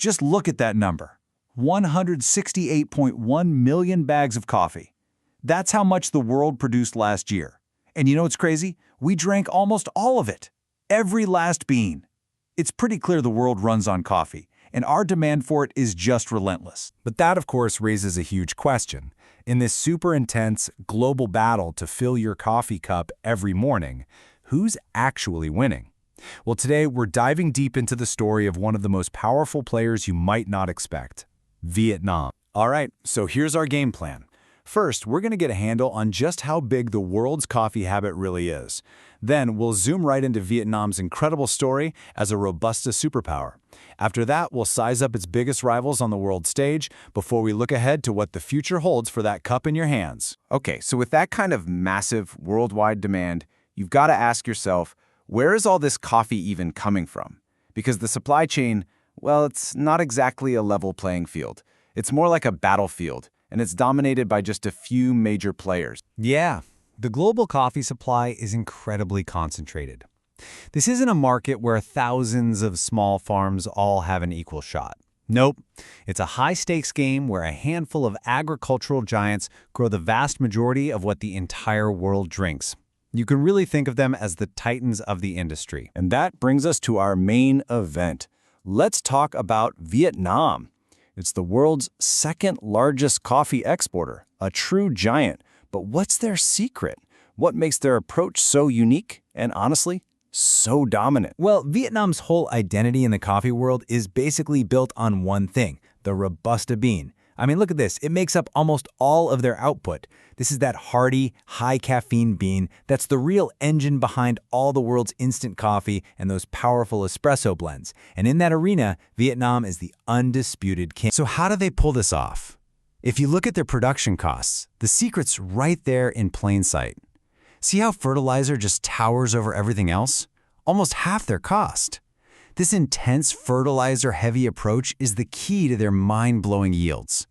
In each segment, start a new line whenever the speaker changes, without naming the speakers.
Just look at that number. 168.1 million bags of coffee. That's how much the world produced last year. And you know what's crazy? We drank almost all of it. Every last bean. It's pretty clear the world runs on coffee, and our demand for it is just relentless.
But that, of course, raises a huge question. In this super intense global battle to fill your coffee cup every morning, who's actually winning? Well, today we're diving deep into the story of one of the most powerful players you might not expect, Vietnam.
All right, so here's our game plan. First, we're going to get a handle on just how big the world's coffee habit really is. Then, we'll zoom right into Vietnam's incredible story as a Robusta superpower. After that, we'll size up its biggest rivals on the world stage before we look ahead to what the future holds for that cup in your hands.
Okay, so with that kind of massive worldwide demand, you've got to ask yourself, where is all this coffee even coming from? Because the supply chain, well, it's not exactly a level playing field. It's more like a battlefield, and it's dominated by just a few major players.
Yeah, the global coffee supply is incredibly concentrated. This isn't a market where thousands of small farms all have an equal shot. Nope, it's a high-stakes game where a handful of agricultural giants grow the vast majority of what the entire world drinks. You can really think of them as the titans of the industry.
And that brings us to our main event. Let's talk about Vietnam. It's the world's second largest coffee exporter, a true giant. But what's their secret? What makes their approach so unique and, honestly, so dominant?
Well, Vietnam's whole identity in the coffee world is basically built on one thing, the Robusta bean. I mean, look at this. It makes up almost all of their output. This is that hearty, high-caffeine bean that's the real engine behind all the world's instant coffee and those powerful espresso blends. And in that arena, Vietnam is the undisputed king. So how do they pull this off? If you look at their production costs, the secret's right there in plain sight. See how fertilizer just towers over everything else? Almost half their cost. This intense fertilizer-heavy approach is the key to their mind-blowing yields.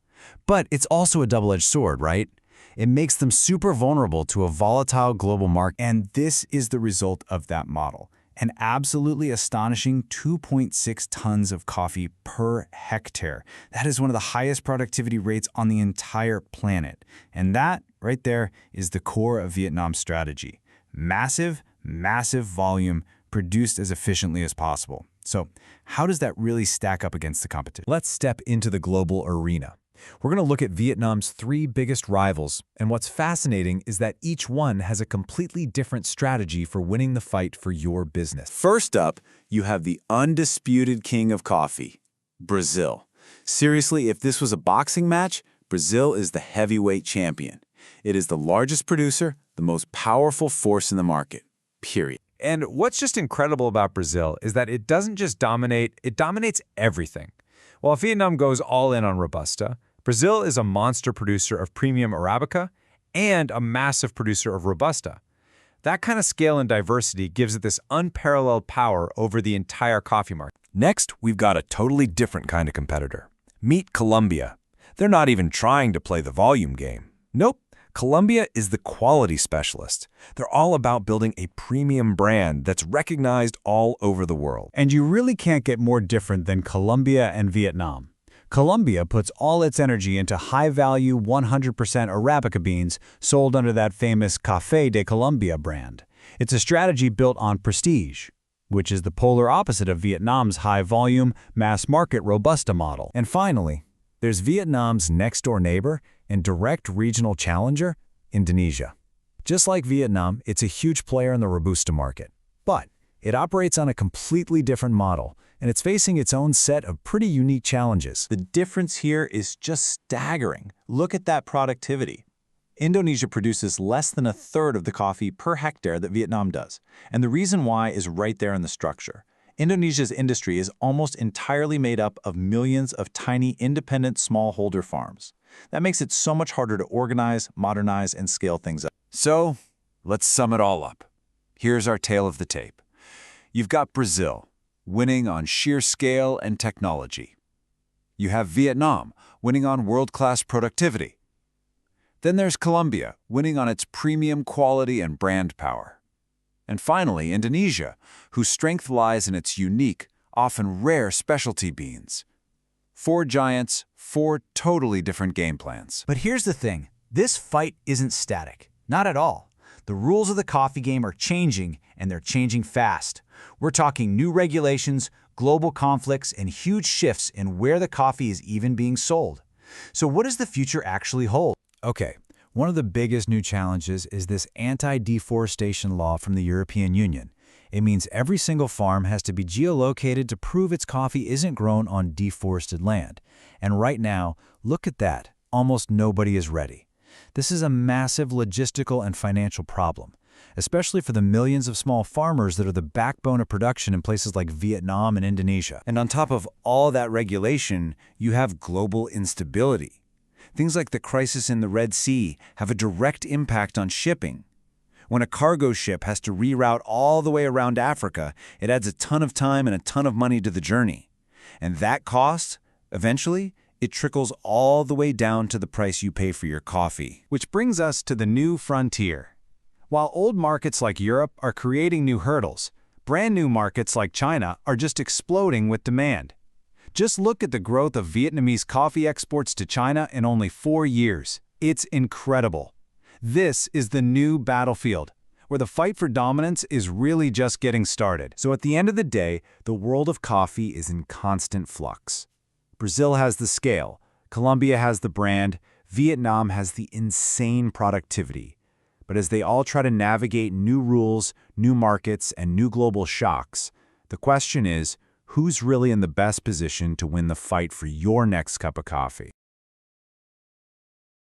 But it's also a double-edged sword, right? It makes them super vulnerable to a volatile global market.
And this is the result of that model. An absolutely astonishing 2.6 tons of coffee per hectare. That is one of the highest productivity rates on the entire planet. And that, right there, is the core of Vietnam's strategy. Massive, massive volume produced as efficiently as possible. So, how does that really stack up against the competition?
Let's step into the global arena. We're going to look at Vietnam's three biggest rivals, and what's fascinating is that each one has a completely different strategy for winning the fight for your business.
First up, you have the undisputed king of coffee, Brazil. Seriously, if this was a boxing match, Brazil is the heavyweight champion. It is the largest producer, the most powerful force in the market, period.
And what's just incredible about Brazil is that it doesn't just dominate, it dominates everything. While Vietnam goes all in on Robusta, Brazil is a monster producer of premium Arabica and a massive producer of Robusta. That kind of scale and diversity gives it this unparalleled power over the entire coffee market.
Next, we've got a totally different kind of competitor. Meet Colombia. They're not even trying to play the volume game. Nope. Colombia is the quality specialist. They're all about building a premium brand that's recognized all over the world.
And you really can't get more different than Colombia and Vietnam. Colombia puts all its energy into high-value 100% Arabica beans sold under that famous Café de Colombia brand. It's a strategy built on prestige, which is the polar opposite of Vietnam's high-volume, mass-market Robusta model.
And finally, there's Vietnam's next-door neighbor and direct regional challenger, Indonesia. Just like Vietnam, it's a huge player in the Robusta market. But it operates on a completely different model, and it's facing its own set of pretty unique challenges.
The difference here is just staggering. Look at that productivity. Indonesia produces less than a third of the coffee per hectare that Vietnam does. And the reason why is right there in the structure. Indonesia's industry is almost entirely made up of millions of tiny independent smallholder farms. That makes it so much harder to organize, modernize, and scale things up.
So, let's sum it all up. Here's our tale of the tape. You've got Brazil, winning on sheer scale and technology. You have Vietnam, winning on world-class productivity. Then there's Colombia, winning on its premium quality and brand power. And finally, Indonesia, whose strength lies in its unique, often rare specialty beans. 4 giants, 4 totally different game plans.
But here's the thing. This fight isn't static. Not at all. The rules of the coffee game are changing, and they're changing fast. We're talking new regulations, global conflicts, and huge shifts in where the coffee is even being sold. So what does the future actually hold?
Okay, one of the biggest new challenges is this anti-deforestation law from the European Union. It means every single farm has to be geolocated to prove its coffee isn't grown on deforested land. And right now, look at that. Almost nobody is ready. This is a massive logistical and financial problem, especially for the millions of small farmers that are the backbone of production in places like Vietnam and Indonesia.
And on top of all that regulation, you have global instability. Things like the crisis in the Red Sea have a direct impact on shipping. When a cargo ship has to reroute all the way around Africa, it adds a ton of time and a ton of money to the journey. And that cost, eventually, it trickles all the way down to the price you pay for your coffee.
Which brings us to the new frontier. While old markets like Europe are creating new hurdles, brand new markets like China are just exploding with demand. Just look at the growth of Vietnamese coffee exports to China in only 4 years. It's incredible. This is the new battlefield, where the fight for dominance is really just getting started.
So at the end of the day, the world of coffee is in constant flux. Brazil has the scale, Colombia has the brand, Vietnam has the insane productivity. But as they all try to navigate new rules, new markets, and new global shocks, the question is, who's really in the best position to win the fight for your next cup of coffee?